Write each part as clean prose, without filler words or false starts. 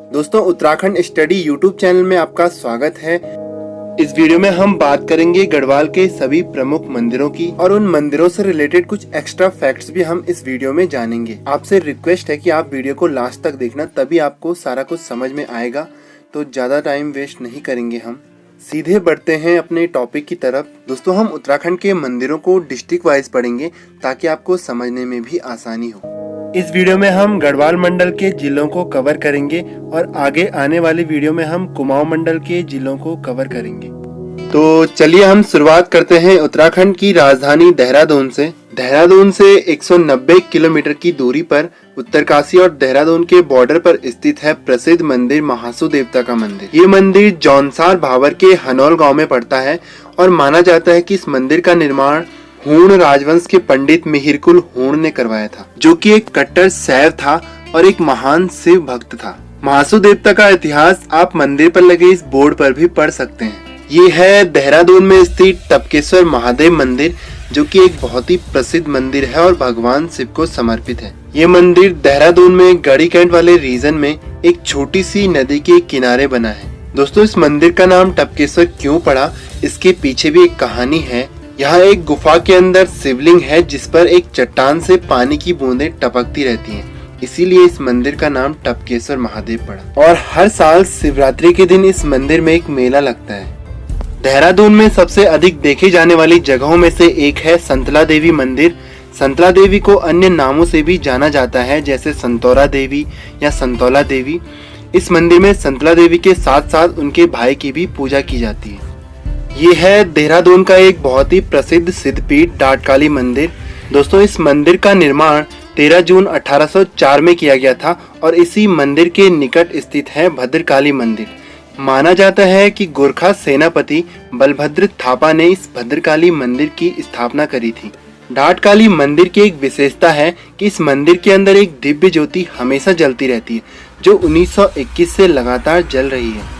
दोस्तों, Uttarakhand study YouTube channel में आपका स्वागत है। इस वीडियो में हम बात करेंगे गढ़वाल के सभी प्रमुख मंदिरों की और उन मंदिरों से रिलेटेड कुछ एक्स्ट्रा फैक्ट्स भी हम इस वीडियो में जानेंगे। आपसे रिक्वेस्ट है कि आप वीडियो को लास्ट तक देखना, तभी आपको सारा कुछ समझ में आएगा। तो ज्यादा टाइम वेस्ट नहीं करेंगे, हम सीधे बढ़ते हैं अपने टॉपिक की तरफ। दोस्तों, हम उत्तराखंड के मंदिरों को डिस्ट्रिक्ट वाइज पढ़ेंगे ताकि आपको समझने में भी आसानी हो। इस वीडियो में हम गढ़वाल मंडल के जिलों को कवर करेंगे और आगे आने वाली वीडियो में हम कुमाऊं मंडल के जिलों को कवर करेंगे। तो चलिए हम शुरुआत करते हैं उत्तराखंड की राजधानी देहरादून से। देहरादून से 190 किलोमीटर की दूरी पर उत्तरकाशी और देहरादून के बॉर्डर पर स्थित है प्रसिद्ध मंदिर महासू देवता का मंदिर। ये मंदिर जौनसार भावर के हनौल गांव में पड़ता है और माना जाता है कि इस मंदिर का निर्माण हूण राजवंश के पंडित मिहिरकुल हूण ने करवाया था, जो कि एक कट्टर शैव था और एक महान शिव भक्त था। महासू देवता का इतिहास आप मंदिर पर लगे इस बोर्ड पर भी पढ़ सकते हैं। ये है देहरादून में स्थित टपकेश्वर महादेव मंदिर, जो कि एक बहुत ही प्रसिद्ध मंदिर है और भगवान शिव को समर्पित है। ये मंदिर देहरादून में गढ़ी कैंट वाले रीजन में एक छोटी सी नदी के किनारे बना है। दोस्तों, इस मंदिर का नाम टपकेश्वर क्यों पड़ा, इसके पीछे भी एक कहानी है। यहाँ एक गुफा के अंदर शिवलिंग है जिस पर एक चट्टान से पानी की बूंदें टपकती रहती हैं, इसीलिए इस मंदिर का नाम टपकेश्वर महादेव पड़ा। और हर साल शिवरात्रि के दिन इस मंदिर में एक मेला लगता है। देहरादून में सबसे अधिक देखे जाने वाली जगहों में से एक है संतला देवी मंदिर। संतला देवी को अन्य नामों से भी जाना जाता है, जैसे संतौरा देवी या संतौला देवी। इस मंदिर में संतला देवी के साथ साथ उनके भाई की भी पूजा की जाती है। ये है देहरादून का एक बहुत ही प्रसिद्ध सिद्धपीठ डाटकाली मंदिर। दोस्तों, इस मंदिर का निर्माण 13 जून 1804 में किया गया था और इसी मंदिर के निकट स्थित है भद्रकाली मंदिर। माना जाता है कि गोरखा सेनापति बलभद्र थापा ने इस भद्रकाली मंदिर की स्थापना करी थी। डाटकाली मंदिर की एक विशेषता है कि इस मंदिर के अंदर एक दिव्य ज्योति हमेशा जलती रहती है, जो 1921 से लगातार जल रही है।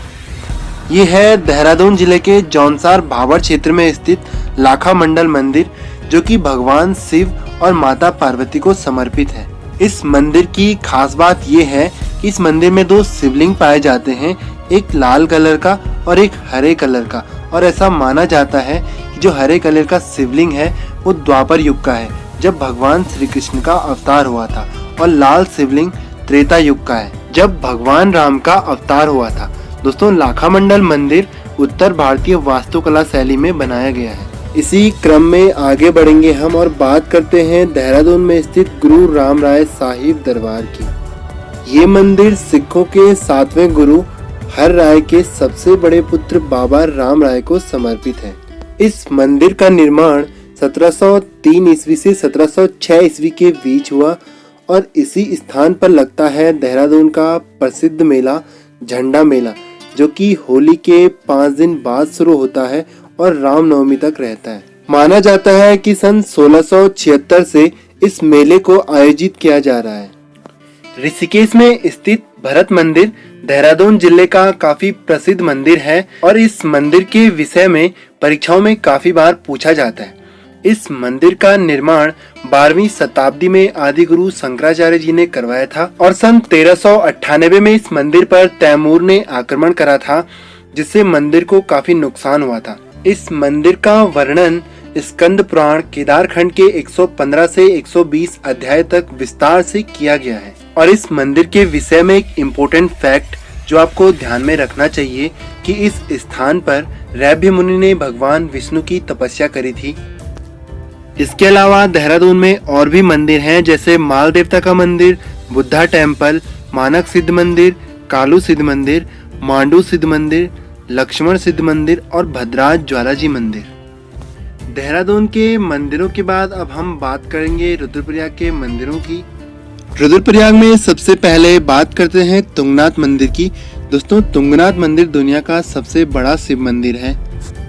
ये है देहरादून जिले के जौनसार भावर क्षेत्र में स्थित लाखा मंडल मंदिर, जो कि भगवान शिव और माता पार्वती को समर्पित है। इस मंदिर की खास बात ये है कि इस मंदिर में 2 शिवलिंग पाए जाते हैं, एक लाल कलर का और एक हरे कलर का। और ऐसा माना जाता है कि जो हरे कलर का शिवलिंग है वो द्वापर युग का है, जब भगवान श्री कृष्ण का अवतार हुआ था, और लाल शिवलिंग त्रेता युग का है, जब भगवान राम का अवतार हुआ था। दोस्तों, लाखा मंडल मंदिर उत्तर भारतीय वास्तुकला शैली में बनाया गया है। इसी क्रम में आगे बढ़ेंगे हम और बात करते हैं देहरादून में स्थित गुरु राम राय साहिब दरबार की। ये मंदिर सिखों के 7वें गुरु हर राय के सबसे बड़े पुत्र बाबा राम राय को समर्पित है। इस मंदिर का निर्माण 1703 ईस्वी से 1706 ईस्वी के बीच हुआ और इसी स्थान पर लगता है देहरादून का प्रसिद्ध मेला झंडा मेला, जो कि होली के 5 दिन बाद शुरू होता है और रामनवमी तक रहता है। माना जाता है कि सन 1676 से इस मेले को आयोजित किया जा रहा है। ऋषिकेश में स्थित भरत मंदिर देहरादून जिले का काफी प्रसिद्ध मंदिर है और इस मंदिर के विषय में परीक्षाओं में काफी बार पूछा जाता है। इस मंदिर का निर्माण 12वीं शताब्दी में आदि गुरु शंकराचार्य जी ने करवाया था और सन 1398 में इस मंदिर पर तैमूर ने आक्रमण करा था, जिससे मंदिर को काफी नुकसान हुआ था। इस मंदिर का वर्णन स्कंद पुराण केदारखंड के 115 से 120 अध्याय तक विस्तार से किया गया है। और इस मंदिर के विषय में एक इम्पोर्टेंट फैक्ट जो आपको ध्यान में रखना चाहिए कि इस स्थान पर रैभ्य मुनि ने भगवान विष्णु की तपस्या करी थी। इसके अलावा देहरादून में और भी मंदिर हैं, जैसे माल देवता का मंदिर, बुद्धा टेम्पल, मानक सिद्ध मंदिर, कालू सिद्ध मंदिर, मांडू सिद्ध मंदिर, लक्ष्मण सिद्ध मंदिर और भद्राज ज्वालाजी मंदिर। देहरादून के मंदिरों के बाद अब हम बात करेंगे रुद्रप्रयाग के मंदिरों की। रुद्रप्रयाग में सबसे पहले बात करते हैं तुंगनाथ मंदिर की। दोस्तों, तुंगनाथ मंदिर दुनिया का सबसे बड़ा शिव मंदिर है,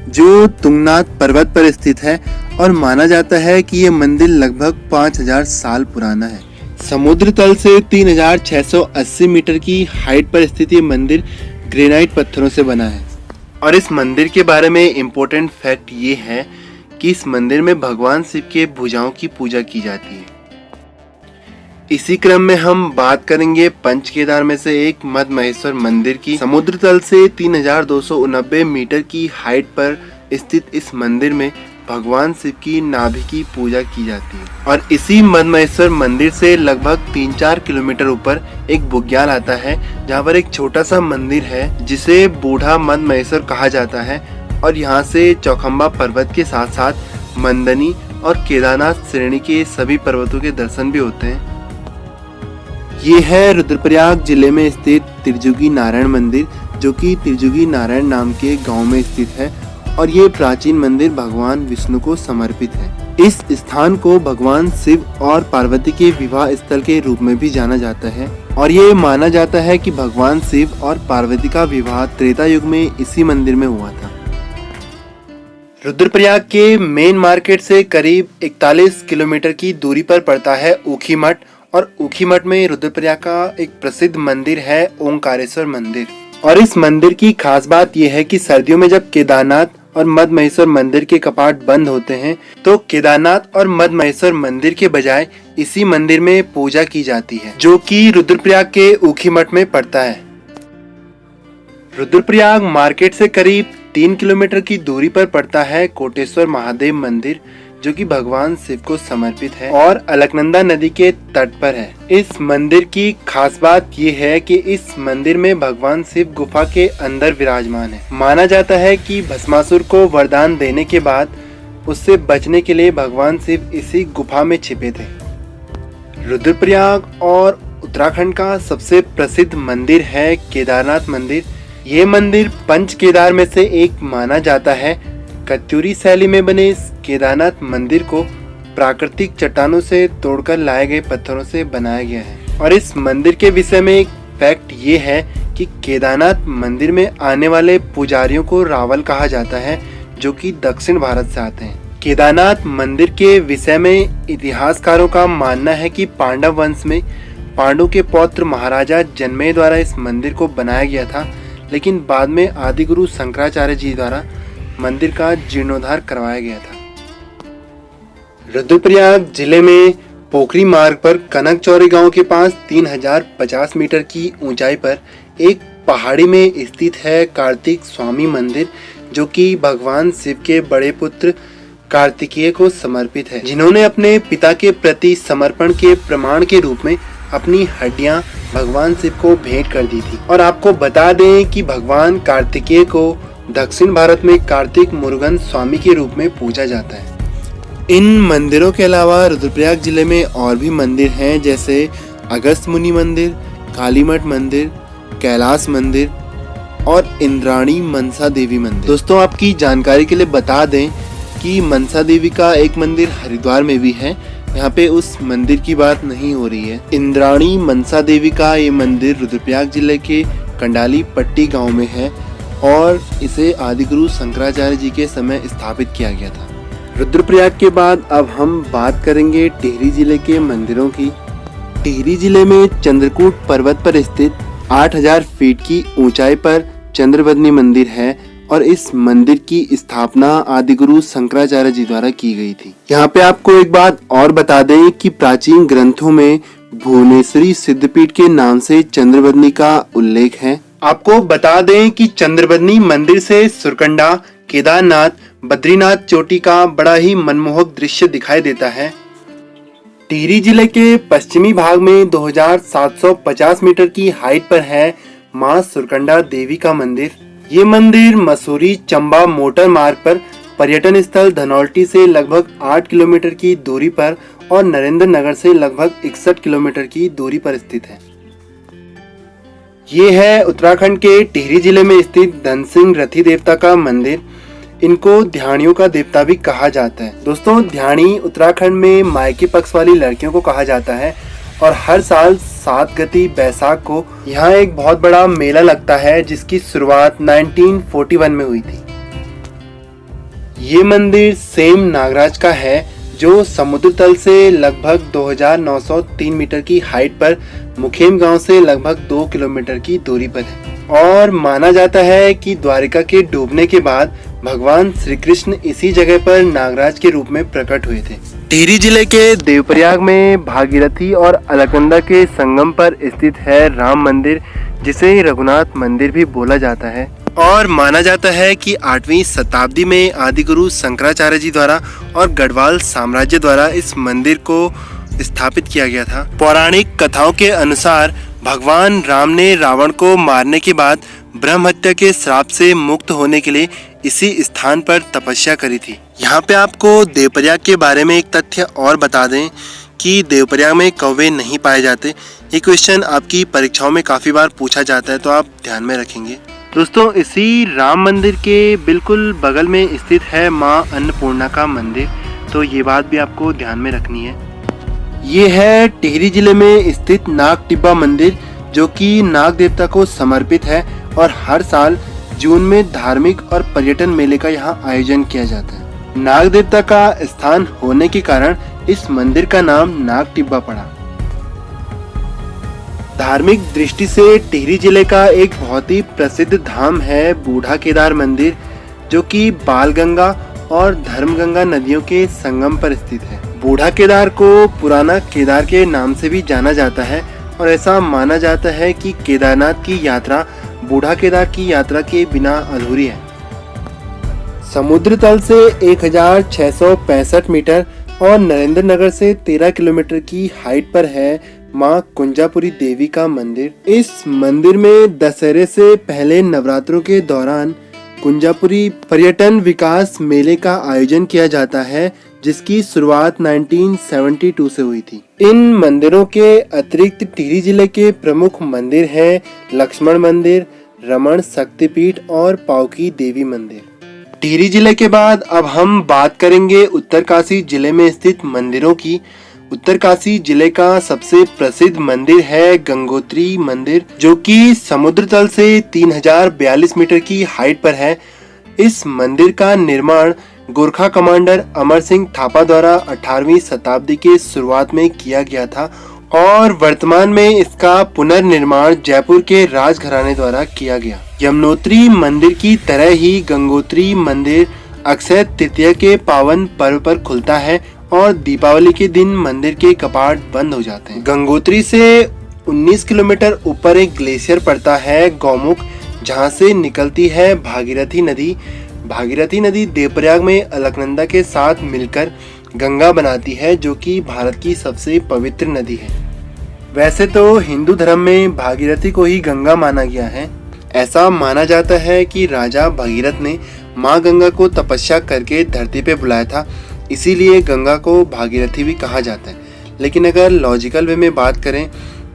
जो तुंगनाथ पर्वत पर स्थित है और माना जाता है कि ये मंदिर लगभग 5000 साल पुराना है। समुद्र तल से 3680 मीटर की हाइट पर स्थित ये मंदिर ग्रेनाइट पत्थरों से बना है। और इस मंदिर के बारे में इम्पोर्टेंट फैक्ट ये है कि इस मंदिर में भगवान शिव के भुजाओं की पूजा की जाती है। इसी क्रम में हम बात करेंगे पंच केदार में से एक मद महेश्वर मंदिर की। समुद्र तल से 3289 मीटर की हाइट पर स्थित इस मंदिर में भगवान शिव की नाभि की पूजा की जाती है। और इसी मद महेश्वर मंदिर से लगभग 3-4 किलोमीटर ऊपर एक बुग्याल आता है, जहाँ पर एक छोटा सा मंदिर है जिसे बूढ़ा मद महेश्वर कहा जाता है। और यहाँ से चौखंबा पर्वत के साथ साथ मंदनी और केदारनाथ श्रेणी के सभी पर्वतों के दर्शन भी होते हैं। ये है रुद्रप्रयाग जिले में स्थित त्रिजुगी नारायण मंदिर, जो कि त्रिजुगी नारायण नाम के गांव में स्थित है। और ये प्राचीन मंदिर भगवान विष्णु को समर्पित है। इस स्थान को भगवान शिव और पार्वती के विवाह स्थल के रूप में भी जाना जाता है। और ये माना जाता है कि भगवान शिव और पार्वती का विवाह त्रेता युग में इसी मंदिर में हुआ था। रुद्रप्रयाग के मेन मार्केट से करीब 41 किलोमीटर की दूरी पर पड़ता है ऊखी मठ। और ऊखी मठ में रुद्रप्रयाग का एक प्रसिद्ध मंदिर है ओंकारेश्वर मंदिर। और इस मंदिर की खास बात यह है कि सर्दियों में जब केदारनाथ और मद महेश्वर मंदिर के कपाट बंद होते हैं तो केदारनाथ और मद महेश्वर मंदिर के बजाय इसी मंदिर में पूजा की जाती है, जो कि रुद्रप्रयाग के ऊखी मठ में पड़ता है। रुद्रप्रयाग मार्केट से करीब 3 किलोमीटर की दूरी पर पड़ता है कोटेश्वर महादेव मंदिर, जो कि भगवान शिव को समर्पित है और अलकनंदा नदी के तट पर है। इस मंदिर की खास बात ये है कि इस मंदिर में भगवान शिव गुफा के अंदर विराजमान है। माना जाता है कि भस्मासुर को वरदान देने के बाद उससे बचने के लिए भगवान शिव इसी गुफा में छिपे थे। रुद्रप्रयाग और उत्तराखंड का सबसे प्रसिद्ध मंदिर है केदारनाथ मंदिर। ये मंदिर पंच केदार में से एक माना जाता है। कत्यूरी शैली में बने इस केदारनाथ मंदिर को प्राकृतिक चट्टानों से तोड़कर लाए गए पत्थरों से बनाया गया है। और इस मंदिर के विषय में एक फैक्ट ये है कि केदारनाथ मंदिर में आने वाले पुजारियों को रावल कहा जाता है, जो कि दक्षिण भारत से आते हैं। केदारनाथ मंदिर के विषय में इतिहासकारों का मानना है कि पांडव वंश में पांडु के पौत्र महाराजा जन्मेजय द्वारा इस मंदिर को बनाया गया था, लेकिन बाद में आदिगुरु शंकराचार्य जी द्वारा मंदिर का जीर्णोद्धार करवाया गया था। रुद्रप्रयाग जिले में पोखरी मार्ग पर कनक चौरी गांव के पास 3050 मीटर की ऊंचाई पर एक पहाड़ी में स्थित है कार्तिक स्वामी मंदिर, जो कि भगवान शिव के बड़े पुत्र कार्तिकेय को समर्पित है, जिन्होंने अपने पिता के प्रति समर्पण के प्रमाण के रूप में अपनी हड्डियां भगवान शिव को भेंट कर दी थी। और आपको बता दें कि भगवान कार्तिकेय को दक्षिण भारत में कार्तिक मुरुगन स्वामी के रूप में पूजा जाता है। इन मंदिरों के अलावा रुद्रप्रयाग जिले में और भी मंदिर हैं, जैसे अगस्त मुनि मंदिर, कालीमठ मंदिर, कैलाश मंदिर और इंद्राणी मनसा देवी मंदिर। दोस्तों, आपकी जानकारी के लिए बता दें कि मनसा देवी का एक मंदिर हरिद्वार में भी है। यहाँ पे उस मंदिर की बात नहीं हो रही है। इंद्राणी मनसा देवी का ये मंदिर रुद्रप्रयाग जिले के कंडाली पट्टी गांव में है और इसे आदिगुरु शंकराचार्य जी के समय स्थापित किया गया था। रुद्रप्रयाग के बाद अब हम बात करेंगे टिहरी जिले के मंदिरों की। टिहरी जिले में चंद्रकूट पर्वत पर स्थित 8000 फीट की ऊंचाई पर चंद्रवदनी मंदिर है और इस मंदिर की स्थापना आदिगुरु शंकराचार्य जी द्वारा की गई थी। यहाँ पे आपको एक बात और बता दें कि प्राचीन ग्रंथों में भुवनेश्वरी सिद्धपीठ के नाम से चंद्रवदनी का उल्लेख है। आपको बता दें कि चंद्रवदनी मंदिर से सुरकंडा, केदारनाथ, बद्रीनाथ चोटी का बड़ा ही मनमोहक दृश्य दिखाई देता है। टिहरी जिले के पश्चिमी भाग में 2750 मीटर की हाइट पर है मां सुरकंडा देवी का मंदिर। ये मंदिर मसूरी चंबा मोटर मार्ग पर पर्यटन स्थल धनौल्टी से लगभग 8 किलोमीटर की दूरी पर और नरेंद्र नगर से लगभग 61 किलोमीटर की दूरी पर स्थित है। ये है उत्तराखंड के टिहरी जिले में स्थित धन सिंह रथी देवता का मंदिर। इनको ध्यानियों का देवता भी कहा जाता है। दोस्तों, ध्यानी उत्तराखंड में मायके पक्ष वाली लड़कियों को कहा जाता है और हर साल 7 गति बैसाख को यहाँ एक बहुत बड़ा मेला लगता है, जिसकी शुरुआत 1941 में हुई थी। ये मंदिर सेम नागराज का है, जो समुद्र तल से लगभग 2903 मीटर की हाइट पर मुखेम गांव से लगभग 2 किलोमीटर की दूरी पर है। और माना जाता है कि द्वारिका के डूबने के बाद भगवान श्री कृष्ण इसी जगह पर नागराज के रूप में प्रकट हुए थे। टिहरी जिले के देवप्रयाग में भागीरथी और अलकनंदा के संगम पर स्थित है राम मंदिर, जिसे रघुनाथ मंदिर भी बोला जाता है। और माना जाता है कि 8वीं शताब्दी में आदिगुरु शंकराचार्य जी द्वारा और गढ़वाल साम्राज्य द्वारा इस मंदिर को स्थापित किया गया था। पौराणिक कथाओं के अनुसार भगवान राम ने रावण को मारने के बाद ब्रह्म हत्या के श्राप से मुक्त होने के लिए इसी स्थान पर तपस्या करी थी। यहाँ पे आपको देवप्रयाग के बारे में एक तथ्य और बता दें कि देवप्रयाग में कौवे नहीं पाए जाते। ये क्वेश्चन आपकी परीक्षाओं में काफ़ी बार पूछा जाता है, तो आप ध्यान में रखेंगे। दोस्तों, इसी राम मंदिर के बिल्कुल बगल में स्थित है माँ अन्नपूर्णा का मंदिर, तो ये बात भी आपको ध्यान में रखनी है। ये है टिहरी जिले में स्थित नाग टिब्बा मंदिर, जो कि नाग देवता को समर्पित है और हर साल जून में धार्मिक और पर्यटन मेले का यहाँ आयोजन किया जाता है। नाग देवता का स्थान होने के कारण इस मंदिर का नाम नाग टिब्बा पड़ा। धार्मिक दृष्टि से टिहरी जिले का एक बहुत ही प्रसिद्ध धाम है बूढ़ा केदार मंदिर, जो कि बालगंगा और धर्मगंगा नदियों के संगम पर स्थित है। बूढ़ा केदार को पुराना केदार के नाम से भी जाना जाता है और ऐसा माना जाता है कि केदारनाथ की यात्रा बूढ़ा केदार की यात्रा के बिना अधूरी है। समुद्र तल से 1665 मीटर और नरेंद्र नगर से 13 किलोमीटर की हाइट पर है माँ कुंजापुरी देवी का मंदिर। इस मंदिर में दशहरे से पहले नवरात्रों के दौरान कुंजापुरी पर्यटन विकास मेले का आयोजन किया जाता है, जिसकी शुरुआत 1972 से हुई थी। इन मंदिरों के अतिरिक्त टिहरी जिले के प्रमुख मंदिर हैं लक्ष्मण मंदिर, रमण शक्तिपीठ और पावकी देवी मंदिर। टिहरी जिले के बाद अब हम बात करेंगे उत्तरकाशी जिले में स्थित मंदिरों की। उत्तरकाशी जिले का सबसे प्रसिद्ध मंदिर है गंगोत्री मंदिर, जो कि समुद्र तल से 3042 मीटर की हाइट पर है। इस मंदिर का निर्माण गोरखा कमांडर अमर सिंह थापा द्वारा 18वीं शताब्दी के शुरुआत में किया गया था और वर्तमान में इसका पुनर्निर्माण जयपुर के राजघराने द्वारा किया गया। यमुनोत्री मंदिर की तरह ही गंगोत्री मंदिर अक्षय तृतीया के पावन पर्व पर खुलता है और दीपावली के दिन मंदिर के कपाट बंद हो जाते हैं। गंगोत्री से 19 किलोमीटर ऊपर एक ग्लेशियर पड़ता है गौमुख, जहां से निकलती है भागीरथी नदी। भागीरथी नदी देवप्रयाग में अलकनंदा के साथ मिलकर गंगा बनाती है, जो कि भारत की सबसे पवित्र नदी है। वैसे तो हिंदू धर्म में भागीरथी को ही गंगा माना गया है। ऐसा माना जाता है कि राजा भगीरथ ने माँ गंगा को तपस्या करके धरती पे बुलाया था, इसीलिए गंगा को भागीरथी भी कहा जाता है। लेकिन अगर लॉजिकल वे में बात करें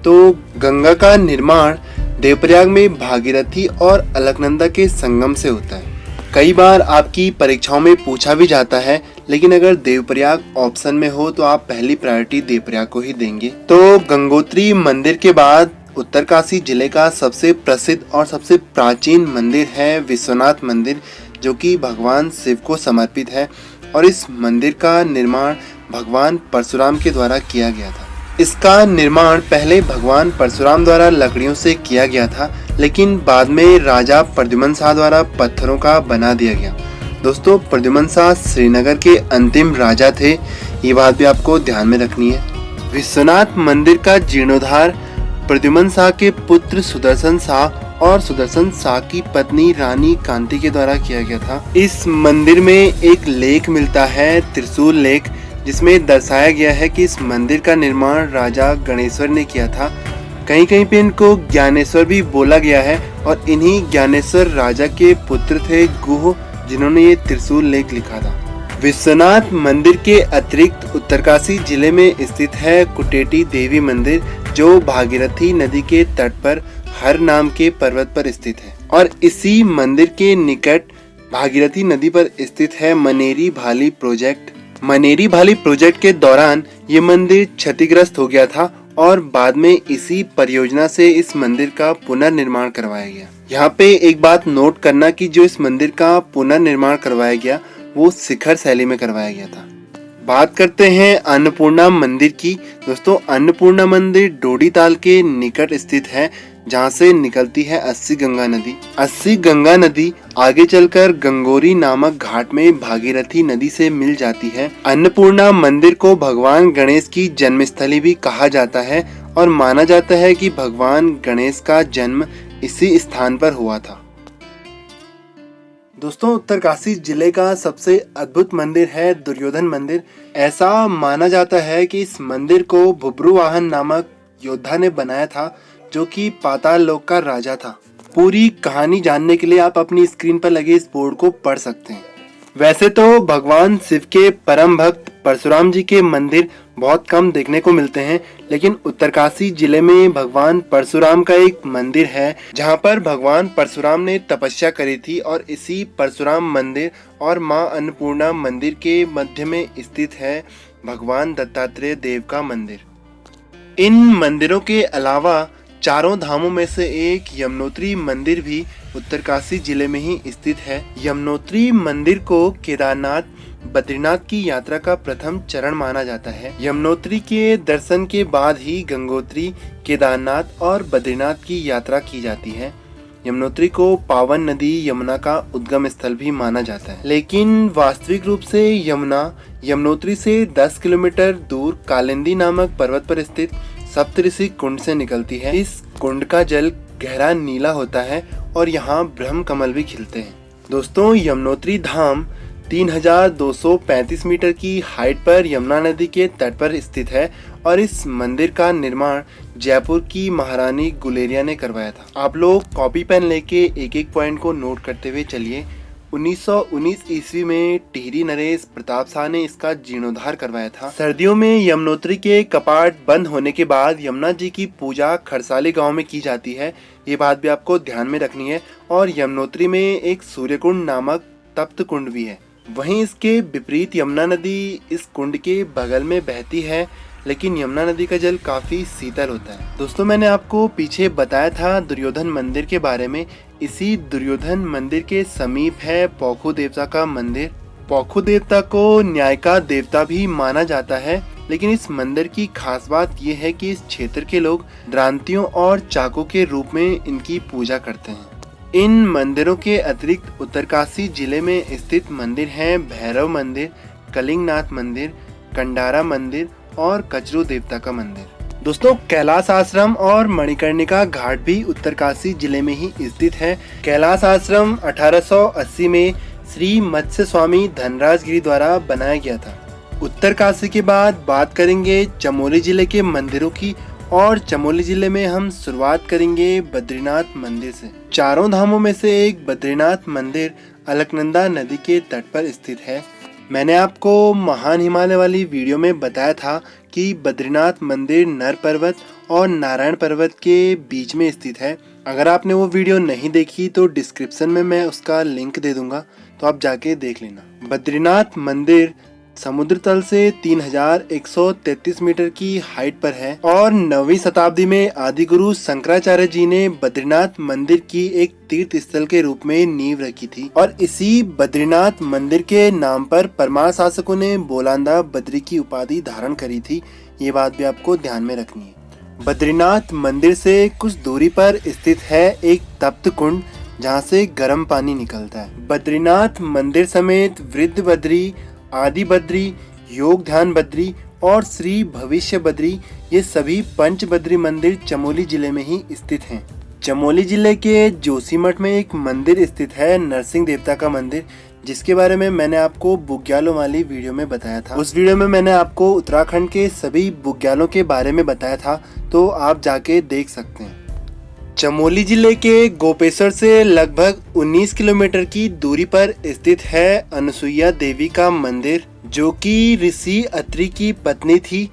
तो गंगा का निर्माण देवप्रयाग में भागीरथी और अलकनंदा के संगम से होता है। कई बार आपकी परीक्षाओं में पूछा भी जाता है, लेकिन अगर देवप्रयाग ऑप्शन में हो तो आप पहली प्रायोरिटी देवप्रयाग को ही देंगे। तो गंगोत्री मंदिर के बाद उत्तरकाशी जिले का सबसे प्रसिद्ध और सबसे प्राचीन मंदिर है विश्वनाथ मंदिर, जो कि भगवान शिव को समर्पित है और इस मंदिर का निर्माण भगवान परशुराम के द्वारा किया गया था। इसका निर्माण पहले भगवान परशुराम द्वारा लकड़ियों से किया गया था, लेकिन बाद में राजा प्रद्युम्न शाह द्वारा पत्थरों का बना दिया गया। दोस्तों, प्रद्युम्न शाह श्रीनगर के अंतिम राजा थे, ये बात भी आपको ध्यान में रखनी है। विश्वनाथ मंदिर का जीर्णोद्धार प्रद्युम्न शाह के पुत्र सुदर्शन शाह और सुदर्शन शाह की पत्नी रानी कांति के द्वारा किया गया था। इस मंदिर में एक लेख मिलता है, त्रिशूल लेख, जिसमें दर्शाया गया है कि इस मंदिर का निर्माण राजा गणेश्वर ने किया था। कहीं कहीं पे इनको ज्ञानेश्वर भी बोला गया है और इन्हीं ज्ञानेश्वर राजा के पुत्र थे गुह, जिन्होंने ये त्रिशूल लेख लिखा था। विश्वनाथ मंदिर के अतिरिक्त उत्तरकाशी जिले में स्थित है कुटेटी देवी मंदिर, जो भागीरथी नदी के तट पर हर नाम के पर्वत पर स्थित है। और इसी मंदिर के निकट भागीरथी नदी पर स्थित है मनेरी भाली प्रोजेक्ट। मनेरी भाली प्रोजेक्ट के दौरान ये मंदिर क्षतिग्रस्त हो गया था और बाद में इसी परियोजना से इस मंदिर का पुनर्निर्माण करवाया गया। यहाँ पे एक बात नोट करना कि जो इस मंदिर का पुनर्निर्माण करवाया गया वो शिखर शैली में करवाया गया था। बात करते हैं अन्नपूर्णा मंदिर की। दोस्तों, अन्नपूर्णा मंदिर डोडी ताल के निकट स्थित है, जहाँ से निकलती है अस्सी गंगा नदी। अस्सी गंगा नदी आगे चलकर गंगोरी नामक घाट में भागीरथी नदी से मिल जाती है। अन्नपूर्णा मंदिर को भगवान गणेश की जन्मस्थली भी कहा जाता है और माना जाता है कि भगवान गणेश का जन्म इसी स्थान पर हुआ था। दोस्तों, उत्तरकाशी जिले का सबसे अद्भुत मंदिर है दुर्योधन मंदिर। ऐसा माना जाता है कि इस मंदिर को भुब्रुवाहन नामक योद्धा ने बनाया था, जो कि पाताल लोक का राजा था। पूरी कहानी जानने के लिए आप अपनी स्क्रीन पर लगे इस बोर्ड को पढ़ सकते हैं। वैसे तो भगवान शिव के परम भक्त परशुराम जी के मंदिर बहुत कम देखने को मिलते हैं, लेकिन उत्तरकाशी जिले में भगवान परशुराम का एक मंदिर है, जहां पर भगवान परशुराम ने तपस्या करी थी और इसी परशुराम मंदिर और मां अन्नपूर्णा मंदिर के मध्य में स्थित है भगवान दत्तात्रेय देव का मंदिर। इन मंदिरों के अलावा चारों धामों में से एक यमुनोत्री मंदिर भी उत्तरकाशी जिले में ही स्थित है। यमुनोत्री मंदिर को केदारनाथ बद्रीनाथ की यात्रा का प्रथम चरण माना जाता है। यमुनोत्री के दर्शन के बाद ही गंगोत्री, केदारनाथ और बद्रीनाथ की यात्रा की जाती है। यमुनोत्री को पावन नदी यमुना का उद्गम स्थल भी माना जाता है, लेकिन वास्तविक रूप से यमुना यमुनोत्री से 10 किलोमीटर दूर कालिंदी नामक पर्वत पर स्थित सप्तऋषि कुंड से निकलती है। इस कुंड का जल गहरा नीला होता है और यहाँ ब्रह्म कमल भी खिलते हैं। दोस्तों, यमुनोत्री धाम 3235 मीटर की हाइट पर यमुना नदी के तट पर स्थित है और इस मंदिर का निर्माण जयपुर की महारानी गुलेरिया ने करवाया था। आप लोग कॉपी पेन लेके एक एक पॉइंट को नोट करते हुए चलिए। 1919 ईस्वी में टिहरी नरेश प्रताप शाह ने इसका जीर्णोद्धार करवाया था। सर्दियों में यमुनोत्री के कपाट बंद होने के बाद यमुना जी की पूजा खरसाली गांव में की जाती है। ये बात भी आपको ध्यान में रखनी है। और यमुनोत्री में एक सूर्यकुंड नामक तप्त कुंड भी है। वहीं इसके विपरीत यमुना नदी इस कुंड के बगल में बहती है, लेकिन यमुना नदी का जल काफी शीतल होता है। दोस्तों, मैंने आपको पीछे बताया था दुर्योधन मंदिर के बारे में। इसी दुर्योधन मंदिर के समीप है पौखू देवता का मंदिर। पौखू देवता को न्याय का देवता भी माना जाता है, लेकिन इस मंदिर की खास बात यह है कि इस क्षेत्र के लोग द्रांतियों और चाकों के रूप में इनकी पूजा करते हैं। इन मंदिरों के अतिरिक्त उत्तरकाशी जिले में स्थित मंदिर हैं भैरव मंदिर, कलिंगनाथ मंदिर, कंडारा मंदिर और कचरू देवता का मंदिर। दोस्तों, कैलाश आश्रम और मणिकर्णिका घाट भी उत्तरकाशी जिले में ही स्थित है। कैलाश आश्रम 1880 में श्री मत्स्य स्वामी धनराज गिरी द्वारा बनाया गया था। उत्तरकाशी के बाद बात करेंगे चमोली जिले के मंदिरों की, और चमोली जिले में हम शुरुआत करेंगे बद्रीनाथ मंदिर से। चारों धामों में से एक बद्रीनाथ मंदिर अलकनंदा नदी के तट पर स्थित है। मैंने आपको महान हिमालय वाली वीडियो में बताया था कि बद्रीनाथ मंदिर नर पर्वत और नारायण पर्वत के बीच में स्थित है। अगर आपने वो वीडियो नहीं देखी तो डिस्क्रिप्शन में मैं उसका लिंक दे दूंगा, तो आप जाके देख लेना। बद्रीनाथ मंदिर समुद्र तल से 3133 मीटर की हाइट पर है और 9वीं शताब्दी में आदि गुरु शंकराचार्य जी ने बद्रीनाथ मंदिर की एक तीर्थ स्थल के रूप में नींव रखी थी और इसी बद्रीनाथ मंदिर के नाम पर परमार शासकों ने बोलांदा बद्री की उपाधि धारण करी थी। ये बात भी आपको ध्यान में रखनी है। बद्रीनाथ मंदिर से कुछ दूरी पर स्थित है एक तप्त कुंड, जहाँ से गर्म पानी निकलता है। बद्रीनाथ मंदिर समेत वृद्ध बद्री, आदि बद्री, योग ध्यान बद्री और श्री भविष्य बद्री, ये सभी पंच बद्री मंदिर चमोली जिले में ही स्थित हैं। चमोली जिले के जोशीमठ में एक मंदिर स्थित है नरसिंह देवता का मंदिर, जिसके बारे में मैंने आपको बुग्यालों वाली वीडियो में बताया था। उस वीडियो में मैंने आपको उत्तराखंड के सभी बुग्यालों के बारे में बताया था, तो आप जाके देख सकते हैं। चमोली जिले के गोपेश्वर से लगभग 19 किलोमीटर की दूरी पर स्थित है अनुसुईया देवी का मंदिर, जो कि ऋषि अत्रि की पत्नी थी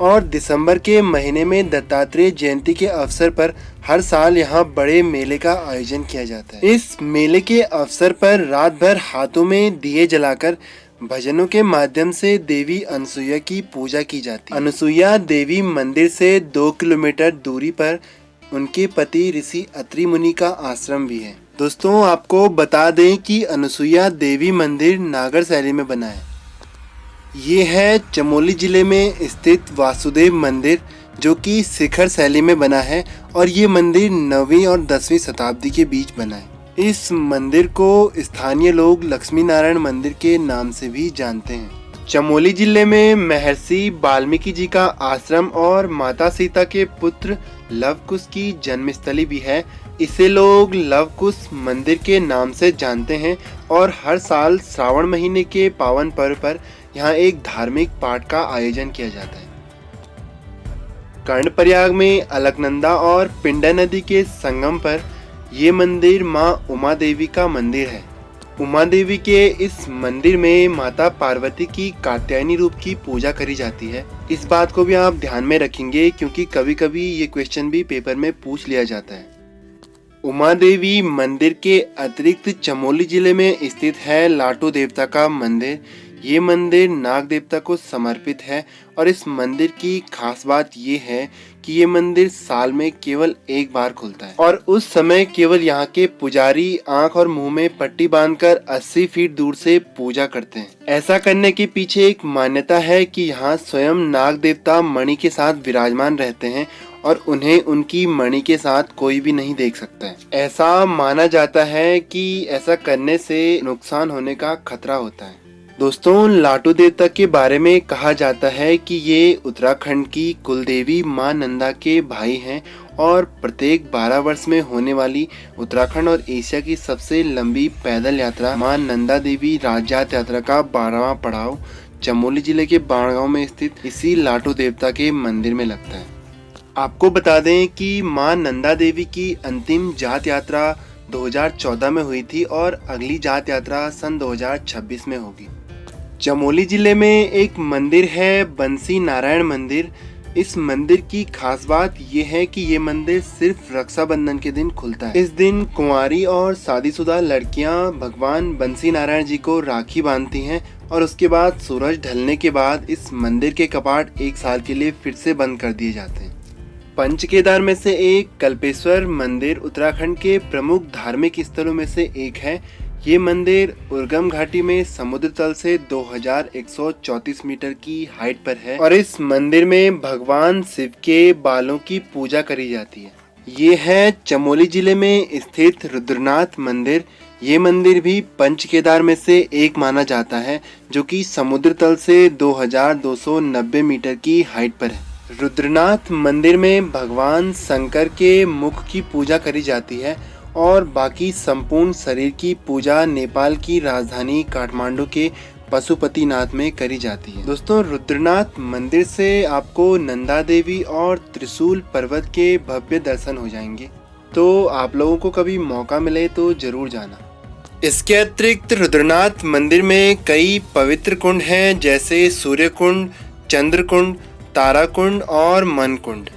और दिसंबर के महीने में दत्तात्रेय जयंती के अवसर पर हर साल यहाँ बड़े मेले का आयोजन किया जाता है। इस मेले के अवसर पर रात भर हाथों में दिए जलाकर भजनों के माध्यम से देवी अनुसुईया की पूजा की जाती है। अनुसुईया देवी मंदिर से 2 किलोमीटर दूरी पर उनके पति ऋषि अत्रि मुनि का आश्रम भी है। दोस्तों, आपको बता दें कि अनुसुईया देवी मंदिर नागर शैली में बना है। ये है चमोली जिले में स्थित वासुदेव मंदिर, जो कि शिखर शैली में बना है और ये मंदिर 9वीं और 10वीं शताब्दी के बीच बना है। इस मंदिर को स्थानीय लोग लक्ष्मी नारायण मंदिर के नाम से भी जानते हैं। चमोली जिले में महर्षि वाल्मीकि जी का आश्रम और माता सीता के पुत्र लवकुश की जन्मस्थली भी है। इसे लोग लवकुश मंदिर के नाम से जानते हैं और हर साल श्रावण महीने के पावन पर्व पर यहाँ एक धार्मिक पाठ का आयोजन किया जाता है। कर्णप्रयाग में अलकनंदा और पिंडा नदी के संगम पर ये मंदिर माँ उमा देवी का मंदिर है। उमा देवी के इस मंदिर में माता पार्वती की कात्यायनी रूप की पूजा करी जाती है। इस बात को भी आप ध्यान में रखेंगे क्योंकि कभी कभी ये क्वेश्चन भी पेपर में पूछ लिया जाता है। उमा देवी मंदिर के अतिरिक्त चमोली जिले में स्थित है लाटू देवता का मंदिर। ये मंदिर नाग देवता को समर्पित है और इस मंदिर की खास बात ये है कि ये मंदिर साल में केवल एक बार खुलता है और उस समय केवल यहाँ के पुजारी आंख और मुंह में पट्टी बांधकर 80 फीट दूर से पूजा करते हैं। ऐसा करने के पीछे एक मान्यता है कि यहाँ स्वयं नाग देवता मणि के साथ विराजमान रहते हैं और उन्हें उनकी मणि के साथ कोई भी नहीं देख सकता है। ऐसा माना जाता है कि ऐसा करने से नुकसान होने का खतरा होता है। दोस्तों, लाटू देवता के बारे में कहा जाता है कि ये उत्तराखंड की कुलदेवी मां नंदा के भाई हैं और प्रत्येक 12 वर्ष में होने वाली उत्तराखंड और एशिया की सबसे लंबी पैदल यात्रा मां नंदा देवी राजजात यात्रा का 12वां पड़ाव चमोली जिले के बाणगांव में स्थित इसी लाटू देवता के मंदिर में लगता है। आपको बता दें कि मां नंदा देवी की अंतिम जात यात्रा 2014 में हुई थी और अगली जात यात्रा सन 2026 में होगी। चमोली जिले में एक मंदिर है बंसी नारायण मंदिर। इस मंदिर की खास बात यह है कि ये मंदिर सिर्फ रक्षाबंधन के दिन खुलता है। इस दिन कुंवारी और शादीशुदा लड़कियां भगवान बंसी नारायण जी को राखी बांधती हैं और उसके बाद सूरज ढलने के बाद इस मंदिर के कपाट एक साल के लिए फिर से बंद कर दिए जाते हैं। पंच केदार में से एक कल्पेश्वर मंदिर उत्तराखंड के प्रमुख धार्मिक स्थलों में से एक है। ये मंदिर उर्गम घाटी में समुद्र तल से 2134 मीटर की हाइट पर है और इस मंदिर में भगवान शिव के बालों की पूजा करी जाती है। ये है चमोली जिले में स्थित रुद्रनाथ मंदिर। ये मंदिर भी पंच केदार में से एक माना जाता है जो कि समुद्र तल से 2290 मीटर की हाइट पर है। रुद्रनाथ मंदिर में भगवान शंकर के मुख की पूजा करी जाती है और बाकी संपूर्ण शरीर की पूजा नेपाल की राजधानी काठमांडू के पशुपतिनाथ में करी जाती है। दोस्तों, रुद्रनाथ मंदिर से आपको नंदा देवी और त्रिशूल पर्वत के भव्य दर्शन हो जाएंगे, तो आप लोगों को कभी मौका मिले तो जरूर जाना। इसके अतिरिक्त रुद्रनाथ मंदिर में कई पवित्र कुंड हैं जैसे सूर्य कुंड, चंद्र कुंड, तारा कुंड और मन कुंड।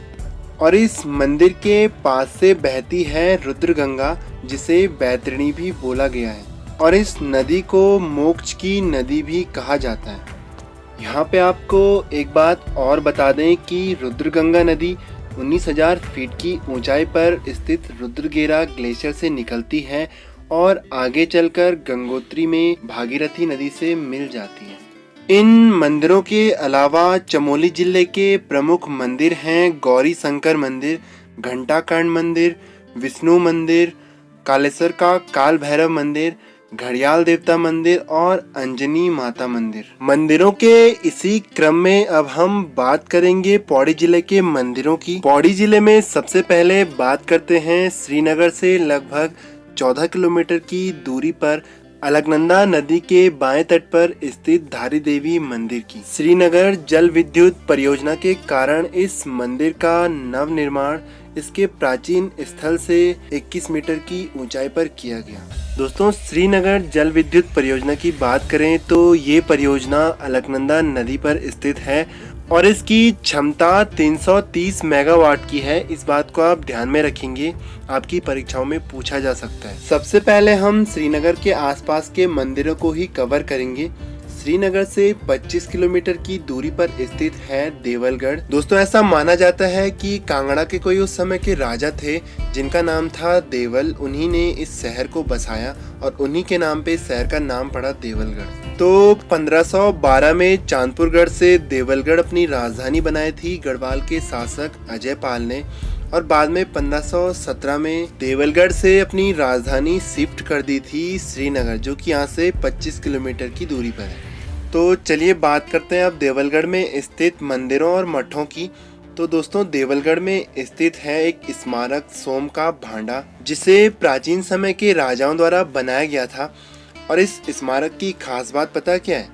और इस मंदिर के पास से बहती है रुद्र गंगा जिसे बैतरणी भी बोला गया है और इस नदी को मोक्ष की नदी भी कहा जाता है। यहाँ पे आपको एक बात और बता दें कि रुद्र गंगा नदी 19,000 फीट की ऊंचाई पर स्थित रुद्रगेरा ग्लेशियर से निकलती है और आगे चलकर गंगोत्री में भागीरथी नदी से मिल जाती है। इन मंदिरों के अलावा चमोली जिले के प्रमुख मंदिर हैं गौरी शंकर मंदिर, घंटाकर्ण मंदिर, विष्णु मंदिर, कालेश्वर का काल भैरव मंदिर, घड़ियाल देवता मंदिर और अंजनी माता मंदिर। मंदिरों के इसी क्रम में अब हम बात करेंगे पौड़ी जिले के मंदिरों की। पौड़ी जिले में सबसे पहले बात करते हैं श्रीनगर से लगभग 14 किलोमीटर की दूरी पर अलकनंदा नदी के बाएं तट पर स्थित धारी देवी मंदिर की। श्रीनगर जल विद्युत परियोजना के कारण इस मंदिर का नव निर्माण इसके प्राचीन स्थल से 21 मीटर की ऊंचाई पर किया गया। दोस्तों, श्रीनगर जल विद्युत परियोजना की बात करें तो ये परियोजना अलकनंदा नदी पर स्थित है और इसकी क्षमता 330 मेगावाट की है। इस बात को आप ध्यान में रखेंगे, आपकी परीक्षाओं में पूछा जा सकता है। सबसे पहले हम श्रीनगर के आसपास के मंदिरों को ही कवर करेंगे। श्रीनगर से 25 किलोमीटर की दूरी पर स्थित है देवलगढ़। दोस्तों ऐसा माना जाता है कि कांगड़ा के कोई उस समय के राजा थे जिनका नाम था देवल। उन्हीं ने इस शहर को बसाया और उन्हीं के नाम पे इस शहर का नाम पड़ा देवलगढ़। तो 1512 में चांदपुरगढ़ से देवलगढ़ अपनी राजधानी बनाई थी गढ़वाल के शासक अजय पाल ने, और बाद में 1517 में देवलगढ़ से अपनी राजधानी शिफ्ट कर दी थी श्रीनगर, जो कि यहाँ से 25 किलोमीटर की दूरी पर है। तो चलिए बात करते हैं अब देवलगढ़ में स्थित मंदिरों और मठों की। तो दोस्तों देवलगढ़ में स्थित है एक स्मारक सोम का भांडा, जिसे प्राचीन समय के राजाओं द्वारा बनाया गया था। और इस स्मारक की खास बात पता क्या है?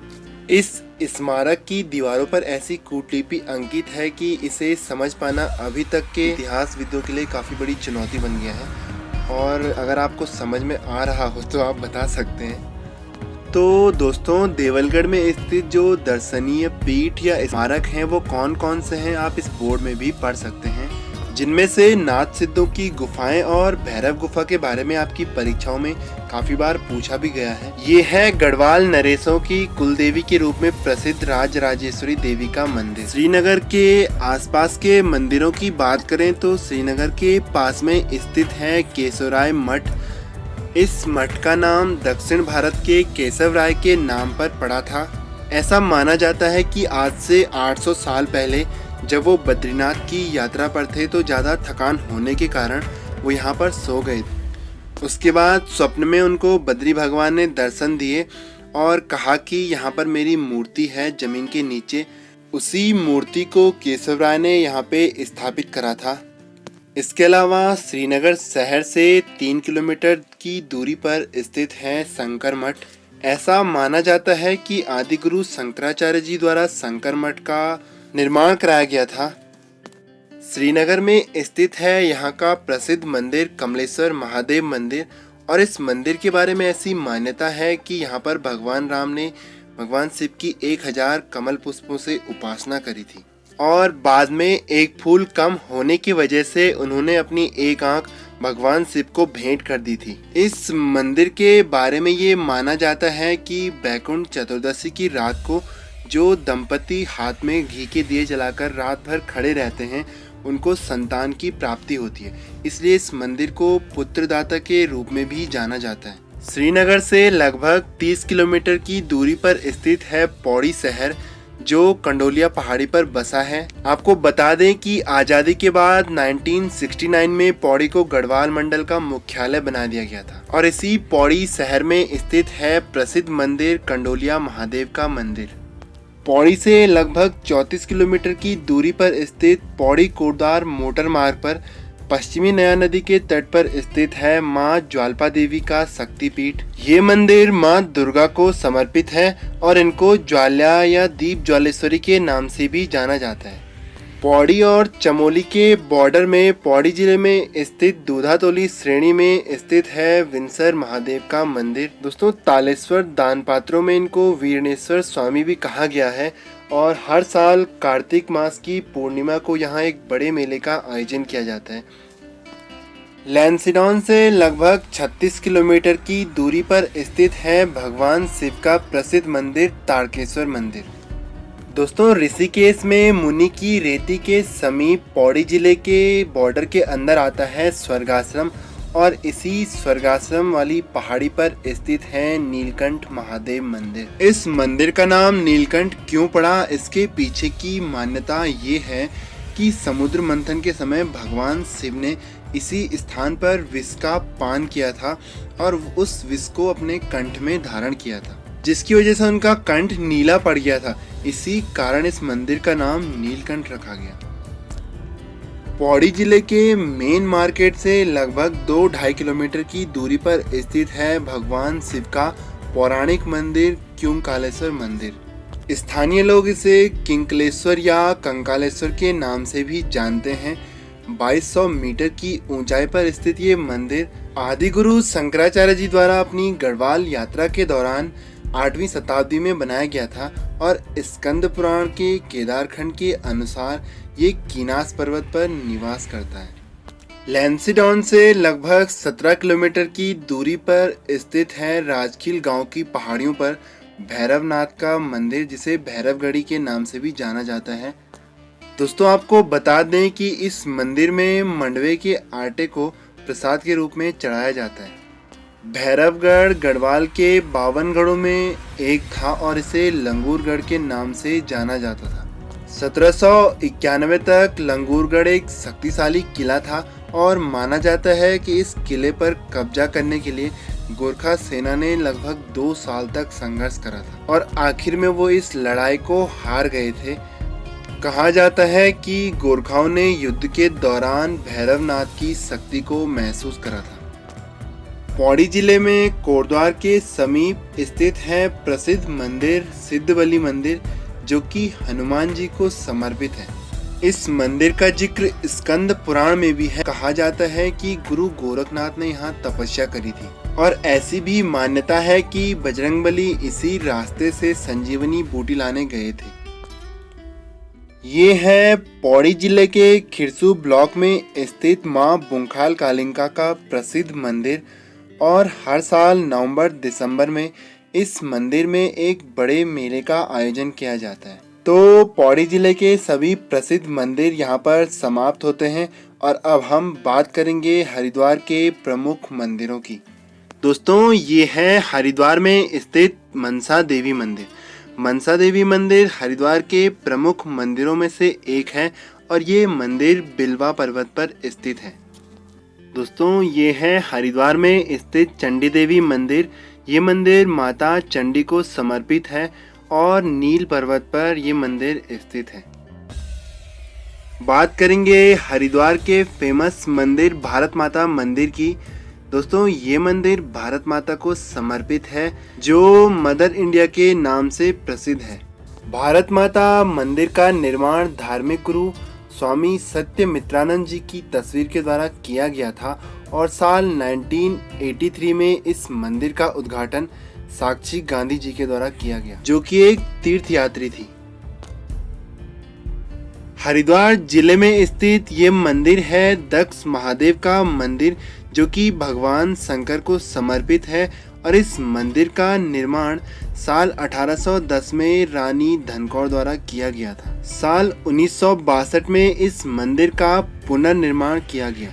इस स्मारक की दीवारों पर ऐसी कूटलिपि अंकित है कि इसे समझ पाना अभी तक के इतिहासविदों के लिए काफ़ी बड़ी चुनौती बन गया है। और अगर आपको समझ में आ रहा हो तो आप बता सकते हैं। तो दोस्तों देवलगढ़ में स्थित जो दर्शनीय पीठ या स्मारक हैं वो कौन कौन से हैं, आप इस बोर्ड में भी पढ़ सकते हैं, जिनमें से नाथ सिद्धों की गुफाएं और भैरव गुफा के बारे में आपकी परीक्षाओं में काफी बार पूछा भी गया है। ये है गढ़वाल नरेशों की कुलदेवी के रूप में प्रसिद्ध राजराजेश्वरी देवी का मंदिर। श्रीनगर के आसपास के मंदिरों की बात करें तो श्रीनगर के पास में स्थित है केशवराय मठ। इस मठ का नाम दक्षिण भारत के केशव राय के नाम पर पड़ा था। ऐसा माना जाता है कि आज से 800 साल पहले जब वो बद्रीनाथ की यात्रा पर थे तो ज़्यादा थकान होने के कारण वो यहाँ पर सो गए। उसके बाद स्वप्न में उनको बद्री भगवान ने दर्शन दिए और कहा कि यहाँ पर मेरी मूर्ति है जमीन के नीचे। उसी मूर्ति को केशव राय ने यहाँ पे स्थापित करा था। इसके अलावा श्रीनगर शहर से 3 किलोमीटर की दूरी पर स्थित है शंकर मठ। ऐसा माना जाता है कि आदि गुरु शंकराचार्य जी द्वारा शंकर मठ का निर्माण कराया गया था। श्रीनगर में स्थित है यहाँ का प्रसिद्ध मंदिर कमलेश्वर महादेव मंदिर, और इस मंदिर के बारे में ऐसी मान्यता है कि यहाँ पर भगवान राम ने भगवान शिव की 1000 कमल पुष्पों से उपासना करी थी, और बाद में एक फूल कम होने की वजह से उन्होंने अपनी एक आंख भगवान शिव को भेंट कर दी थी। इस मंदिर के बारे में ये माना जाता है कि बैकुंठ चतुर्दशी की रात को जो दंपति हाथ में घी के दिए जलाकर रात भर खड़े रहते हैं उनको संतान की प्राप्ति होती है। इसलिए इस मंदिर को पुत्रदाता के रूप में भी जाना जाता है। श्रीनगर से लगभग 30 किलोमीटर की दूरी पर स्थित है पौड़ी शहर, जो कंडोलिया पहाड़ी पर बसा है। आपको बता दें कि आज़ादी के बाद 1969 में पौड़ी को गढ़वाल मंडल का मुख्यालय बना दिया गया था, और इसी पौड़ी शहर में स्थित है प्रसिद्ध मंदिर कंडोलिया महादेव का मंदिर। पौड़ी से लगभग 34 किलोमीटर की दूरी पर स्थित पौड़ी कोटद्वार मोटर मार्ग पर पश्चिमी नया नदी के तट पर स्थित है माँ ज्वाल्पा देवी का शक्तिपीठ। ये मंदिर माँ दुर्गा को समर्पित है और इनको ज्वाल्या या दीप ज्वालेश्वरी के नाम से भी जाना जाता है। पौड़ी और चमोली के बॉर्डर में पौड़ी जिले में स्थित दूधातोली श्रेणी में स्थित है विंसर महादेव का मंदिर। दोस्तों तालेश्वर दान पात्रों में इनको वीरणेश्वर स्वामी भी कहा गया है, और हर साल कार्तिक मास की पूर्णिमा को यहाँ एक बड़े मेले का आयोजन किया जाता है। लैंसिडॉन से लगभग 36 किलोमीटर की दूरी पर स्थित है भगवान शिव का प्रसिद्ध मंदिर तारकेश्वर मंदिर। दोस्तों ऋषिकेश में मुनि की रेती के समीप पौड़ी जिले के बॉर्डर के अंदर आता है स्वर्गाश्रम, और इसी स्वर्गाश्रम वाली पहाड़ी पर स्थित है नीलकंठ महादेव मंदिर। इस मंदिर का नाम नीलकंठ क्यों पड़ा, इसके पीछे की मान्यता ये है कि समुद्र मंथन के समय भगवान शिव ने इसी स्थान पर विष का पान किया था और उस विष को अपने कंठ में धारण किया था, जिसकी वजह से उनका कंठ नीला पड़ गया था। इसी कारण इस मंदिर का नाम नीलकंठ रखा गया। पौड़ी जिले के मेन मार्केट से लगभग 2-2.5 किलोमीटर की दूरी पर स्थित है भगवान शिव का पौराणिक मंदिर क्यूंकालेश्वर मंदिर। स्थानीय लोग इसे किंकलेश्वर या कंकालेश्वर के नाम से भी जानते हैं। 2200 मीटर की ऊंचाई पर स्थित ये मंदिर आदि गुरु शंकराचार्य जी द्वारा अपनी गढ़वाल यात्रा के दौरान 8वीं शताब्दी में बनाया गया था, और स्कंद पुराण के केदारखंड के अनुसार ये कीनास पर्वत पर निवास करता है। लैंसिडॉन से लगभग 17 किलोमीटर की दूरी पर स्थित है राजखील गांव की पहाड़ियों पर भैरवनाथ का मंदिर, जिसे भैरवगढ़ी के नाम से भी जाना जाता है। दोस्तों आपको बता दें कि इस मंदिर में मंडवे के आटे को प्रसाद के रूप में चढ़ाया जाता है। भैरवगढ़ गढ़वाल के 52 गढ़ों में एक था और इसे लंगूरगढ़ के नाम से जाना जाता था। 1791 तक लंगूरगढ़ एक शक्तिशाली किला था और माना जाता है कि इस किले पर कब्जा करने के लिए गोरखा सेना ने लगभग 2 साल तक संघर्ष करा था और आखिर में वो इस लड़ाई को हार गए थे। कहा जाता है कि गोरखाओं ने युद्ध के दौरान भैरवनाथ की शक्ति को महसूस करा था। पौड़ी जिले में कोटद्वार के समीप स्थित है प्रसिद्ध मंदिर सिद्धबली मंदिर, जो कि हनुमान जी को समर्पित है। इस मंदिर का जिक्र स्कंद पुराण में भी है। कहा जाता है कि गुरु गोरखनाथ ने यहाँ तपस्या करी थी और ऐसी भी मान्यता है कि बजरंगबली इसी रास्ते से संजीवनी बूटी लाने गए थे। ये है पौड़ी जिले के खिरसू ब्लॉक में स्थित मां बुंखाल कालिका का प्रसिद्ध मंदिर और हर साल नवंबर-दिसंबर में इस मंदिर में एक बड़े मेले का आयोजन किया जाता है। तो पौड़ी जिले के सभी प्रसिद्ध मंदिर यहाँ पर समाप्त होते हैं और अब हम बात करेंगे हरिद्वार के प्रमुख मंदिरों की। दोस्तों ये है हरिद्वार में स्थित मनसा देवी मंदिर। मनसा देवी मंदिर हरिद्वार के प्रमुख मंदिरों में से एक है और ये मंदिर बिलवा पर्वत पर स्थित है। दोस्तों ये है हरिद्वार में स्थित चंडी देवी मंदिर। ये मंदिर माता चंडी को समर्पित है और नील पर्वत पर ये मंदिर स्थित है। बात करेंगे हरिद्वार के फेमस मंदिर भारत माता मंदिर की। दोस्तों ये मंदिर भारत माता को समर्पित है, जो मदर इंडिया के नाम से प्रसिद्ध है। भारत माता मंदिर का निर्माण धार्मिक गुरु स्वामी सत्यमित्रानंद जी की तस्वीर के द्वारा किया गया था और साल 1983 में इस मंदिर का उद्घाटन साक्षी गांधी जी के द्वारा किया गया, जो कि एक तीर्थ यात्री थी। हरिद्वार जिले में स्थित ये मंदिर है दक्ष महादेव का मंदिर, जो कि भगवान शंकर को समर्पित है और इस मंदिर का निर्माण साल 1810 में रानी धनकौर द्वारा किया गया था। साल 1962 में इस मंदिर का पुनर्निर्माण किया गया।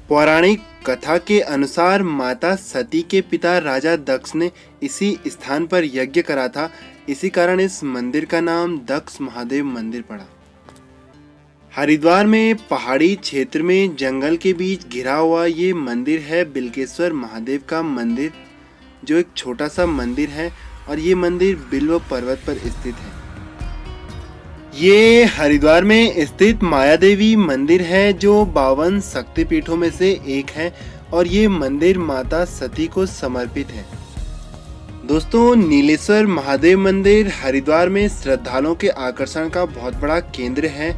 पौराणिक कथा के अनुसार माता सती के पिता राजा दक्ष ने इसी स्थान पर यज्ञ करा था, इसी कारण इस मंदिर का नाम दक्ष महादेव मंदिर पड़ा। हरिद्वार में पहाड़ी क्षेत्र में जंगल के बीच घिरा हुआ ये मंदिर है बिल्केश्वर महादेव का मंदिर, जो एक छोटा सा मंदिर है और ये मंदिर बिल्व पर्वत पर स्थित है। ये हरिद्वार में स्थित माया देवी मंदिर है, जो 52 शक्तिपीठों में से एक है और ये मंदिर माता सती को समर्पित है। दोस्तों नीलेश्वर महादेव मंदिर हरिद्वार में श्रद्धालुओं के आकर्षण का बहुत बड़ा केंद्र है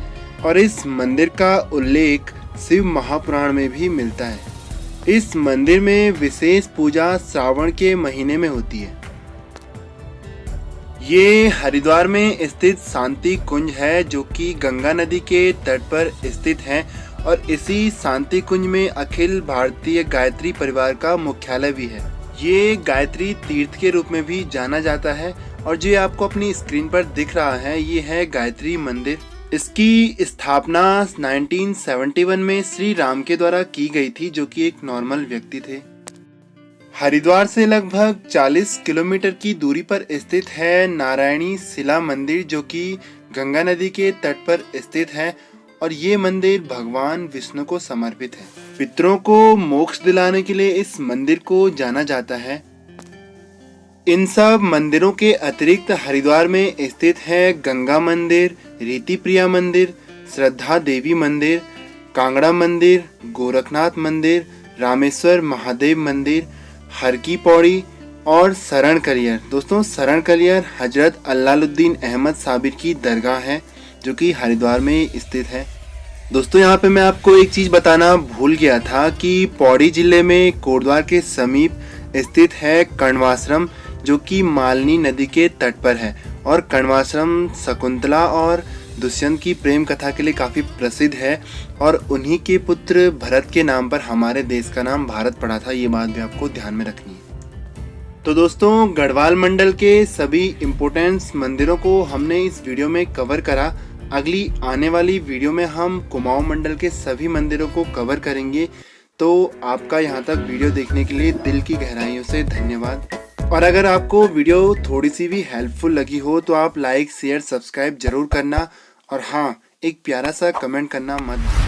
और इस मंदिर का उल्लेख शिव महापुराण में भी मिलता है। इस मंदिर में विशेष पूजा श्रावण के महीने में होती है। ये हरिद्वार में स्थित शांति कुंज है, जो कि गंगा नदी के तट पर स्थित है और इसी शांति कुंज में अखिल भारतीय गायत्री परिवार का मुख्यालय भी है। ये गायत्री तीर्थ के रूप में भी जाना जाता है और जो आपको अपनी स्क्रीन पर दिख रहा है ये है गायत्री मंदिर। इसकी स्थापना 1971 में श्री राम के द्वारा की गई थी, जो कि एक नॉर्मल व्यक्ति थे। हरिद्वार से लगभग 40 किलोमीटर की दूरी पर स्थित है नारायणी शिला मंदिर, जो कि गंगा नदी के तट पर स्थित है और ये मंदिर भगवान विष्णु को समर्पित है। पितरों को मोक्ष दिलाने के लिए इस मंदिर को जाना जाता है। इन सब मंदिरों के अतिरिक्त हरिद्वार में स्थित है गंगा मंदिर, रीति प्रिया मंदिर, श्रद्धा देवी मंदिर, कांगड़ा मंदिर, गोरखनाथ मंदिर, रामेश्वर महादेव मंदिर, हर की पौड़ी और शरण कलियर। दोस्तों शरण कलियर हजरत अल्लाउद्दीन अहमद साबिर की दरगाह है, जो कि हरिद्वार में स्थित है। दोस्तों यहाँ पे मैं आपको एक चीज़ बताना भूल गया था कि पौड़ी जिले में कोटद्वार के समीप स्थित है कण्वाश्रम, जो कि मालनी नदी के तट पर है और कण्वाश्रम शकुंतला और दुष्यंत की प्रेम कथा के लिए काफ़ी प्रसिद्ध है और उन्हीं के पुत्र भरत के नाम पर हमारे देश का नाम भारत पड़ा था। ये बात भी आपको ध्यान में रखनी है। तो दोस्तों, गढ़वाल मंडल के सभी इम्पोर्टेंट मंदिरों को हमने इस वीडियो में कवर करा। अगली आने वाली वीडियो में हम कुमाऊं मंडल के सभी मंदिरों को कवर करेंगे। तो आपका यहाँ तक वीडियो देखने के लिए दिल की गहराइयों से धन्यवाद। और अगर आपको वीडियो थोड़ी सी भी हेल्पफुल लगी हो तो आप लाइक शेयर सब्सक्राइब जरूर करना। और हाँ, एक प्यारा सा कमेंट करना मत